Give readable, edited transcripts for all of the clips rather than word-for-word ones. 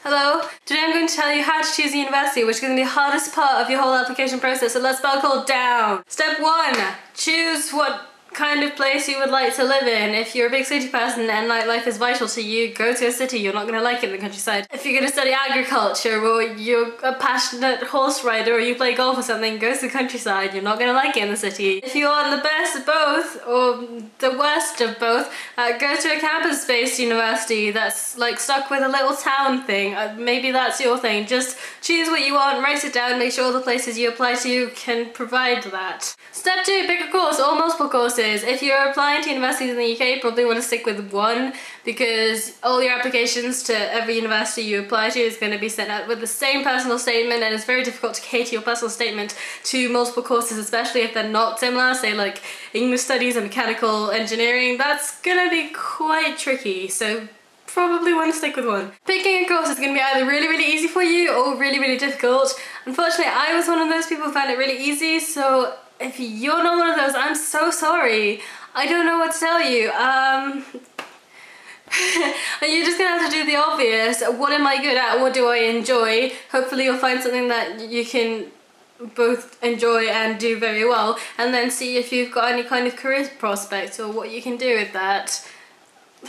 Hello, today I'm going to tell you how to choose a university, which is going to be the hardest part of your whole application process, so let's buckle down. Step 1, choose what kind of place you would like to live in. If you're a big city person and nightlife is vital to you, go to a city. You're not going to like it in the countryside. If you're going to study agriculture or you're a passionate horse rider or you play golf or something, go to the countryside. You're not going to like it in the city. If you want the best of both or the worst of both, go to a campus-based university that's like stuck with a little town thing. Maybe that's your thing. Just choose what you want, write it down, make sure all the places you apply to can provide that. Step 2, pick a course or multiple courses. If you're applying to universities in the UK, you probably want to stick with one because all your applications to every university you apply to is going to be sent out with the same personal statement, and it's very difficult to cater your personal statement to multiple courses, especially if they're not similar, say like English studies and mechanical engineering. That's going to be quite tricky, so probably want to stick with one. Picking a course is going to be either really, really easy for you or really, really difficult. Unfortunately, I was one of those people who found it really easy, so if you're not one of those, I'm so sorry. I don't know what to tell you. You're just gonna have to do the obvious. What am I good at? What do I enjoy? Hopefully you'll find something that you can both enjoy and do very well, and then see if you've got any kind of career prospects or what you can do with that.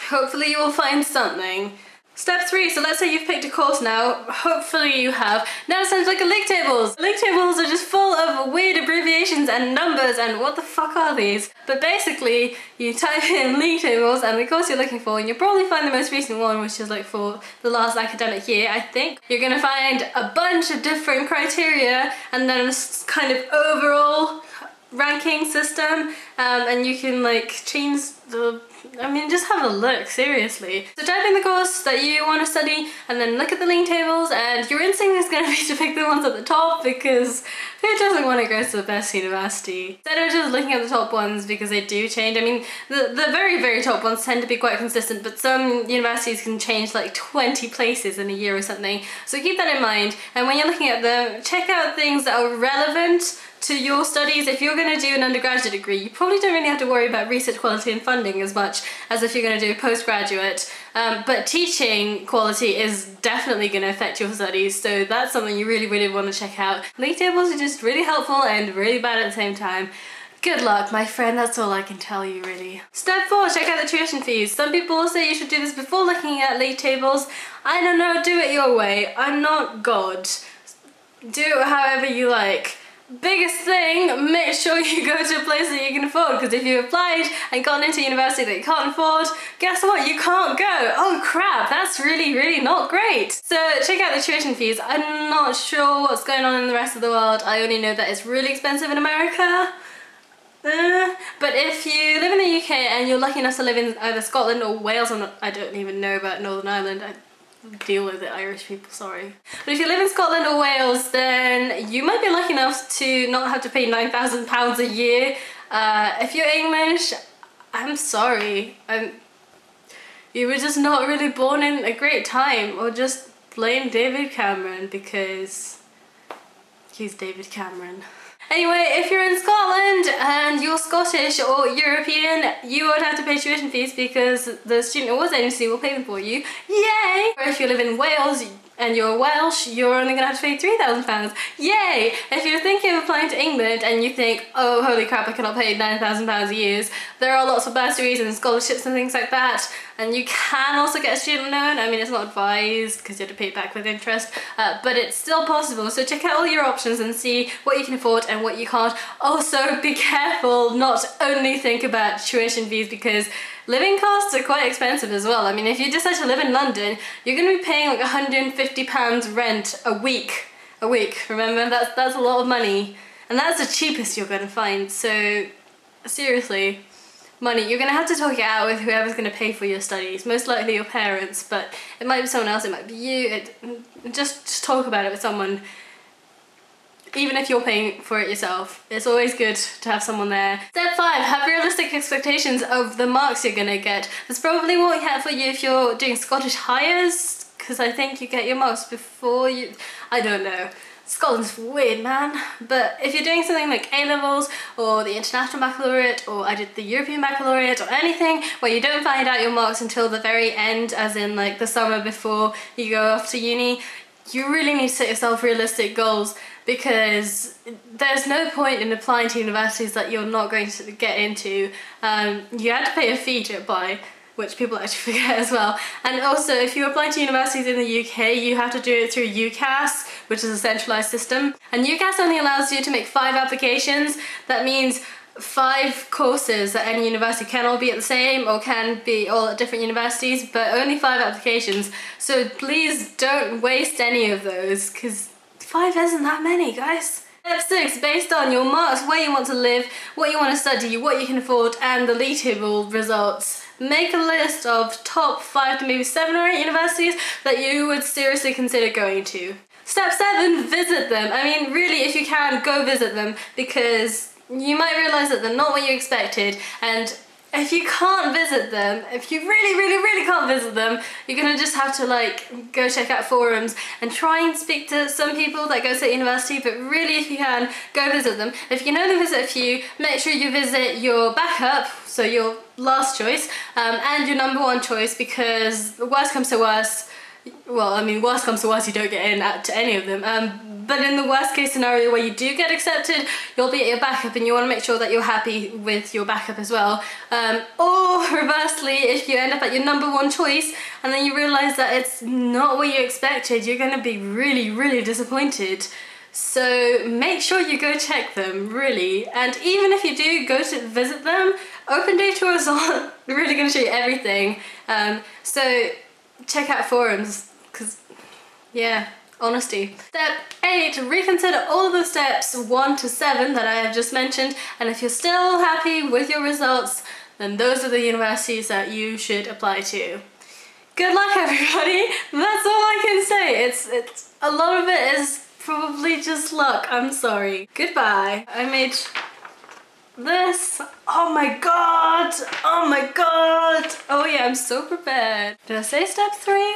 Hopefully you will find something. Step 3, so let's say you've picked a course now, hopefully you have. Now it's time to look at league tables. League tables are just full of weird abbreviations and numbers and what the fuck are these? But basically, you type in league tables and the course you're looking for, and you'll probably find the most recent one, which is like for the last academic year, I think. You're gonna find a bunch of different criteria and then a kind of overall ranking system, and you can like change the, just have a look, seriously. So type in the course that you want to study and then look at the league tables, and your instinct is going to be to pick the ones at the top because who doesn't want to go to the best university? Instead of just looking at the top ones because they do change. I mean, the very, very top ones tend to be quite consistent, but some universities can change like 20 places in a year or something. So keep that in mind, and when you're looking at them, check out things that are relevant to your studies. If you're going to do an undergraduate degree, you probably don't really have to worry about research quality and funding as much as if you're going to do a postgraduate, but teaching quality is definitely going to affect your studies, so that's something you really, really want to check out. League tables are just really helpful and really bad at the same time. Good luck, my friend, that's all I can tell you, really. Step 4, check out the tuition fees. Some people will say you should do this before looking at league tables. I don't know, do it your way. I'm not God. Do it however you like. Biggest thing, make sure you go to a place that you can afford, because if you applied and gone into a university that you can't afford, guess what? You can't go. Oh crap, that's really, really not great. So check out the tuition fees. I'm not sure what's going on in the rest of the world. I only know that it's really expensive in America. But if you live in the UK and you're lucky enough to live in either Scotland or Wales, I don't even know about Northern Ireland. I deal with it, Irish people, sorry. But if you live in Scotland or Wales, then you might be lucky enough to not have to pay £9,000 a year. If you're English, I'm sorry. You were just not really born in a great time, or just blame David Cameron because he's David Cameron. Anyway, if you're in Scotland and you're Scottish or European, you won't have to pay tuition fees because the Student Awards Agency will pay them for you. Yay! Or if you live in Wales and you're Welsh, you're only gonna have to pay £3,000. Yay! If you're thinking of applying to England and you think, oh holy crap, I cannot pay £9,000 a year, there are lots of bursaries and scholarships and things like that, and you can also get a student loan. I mean, it's not advised because you have to pay it back with interest, but it's still possible. So check out all your options and see what you can afford and what you can't. Also, be careful not only think about tuition fees, because living costs are quite expensive as well. I mean, if you decide to live in London, you're going to be paying like £150 rent a week. A week, remember? That's a lot of money. And that's the cheapest you're going to find. So, seriously, money. You're going to have to talk it out with whoever's going to pay for your studies. Most likely your parents, but it might be someone else, it might be you. Just talk about it with someone. Even if you're paying for it yourself, it's always good to have someone there. Step 5, have realistic expectations of the marks you're gonna get. This probably won't help for you if you're doing Scottish Highers, because I think you get your marks before you, I don't know. Scotland's weird, man. But if you're doing something like A-levels or the International Baccalaureate, or I did the European Baccalaureate, or anything where you don't find out your marks until the very end, as in like the summer before you go off to uni, you really need to set yourself realistic goals, because there's no point in applying to universities that you're not going to get into. You had to pay a fee to apply, which people actually forget as well. And also, if you're applying to universities in the UK, you have to do it through UCAS, which is a centralised system. And UCAS only allows you to make 5 applications. That means 5 courses at any university, can all be at the same or can be all at different universities, but only 5 applications. So please don't waste any of those, because 5 isn't that many, guys. Step 6, based on your marks, where you want to live, what you want to study, what you can afford, and the league table results. Make a list of top 5 to maybe 7 or 8 universities that you would seriously consider going to. Step 7, visit them. I mean, really, if you can, go visit them, because you might realise that they're not what you expected, and if you can't visit them, if you really can't visit them, you're gonna just have to like go check out forums and try and speak to some people that go to university, but really if you can, go visit them. If you can only visit a few, make sure you visit your backup, so your last choice, and your number 1 choice, because worst comes to worst, well, I mean, worst comes to worst, you don't get in to any of them, but in the worst case scenario where you do get accepted, you'll be at your backup, and you want to make sure that you're happy with your backup as well. Or reversely, if you end up at your number 1 choice and then you realise that it's not what you expected, you're going to be really disappointed. So make sure you go check them, really. And even if you do go to visit them, open day tours aren't really going to show you everything. So check out forums, because yeah, honesty. Step 8, reconsider all of the steps 1 to 7 that I have just mentioned, and if you're still happy with your results, then those are the universities that you should apply to. Good luck, everybody. That's all I can say. It's a lot of it is probably just luck. I'm sorry. Goodbye. I made this. Oh my god! Oh my god! Oh yeah, I'm so prepared. Did I say step 3?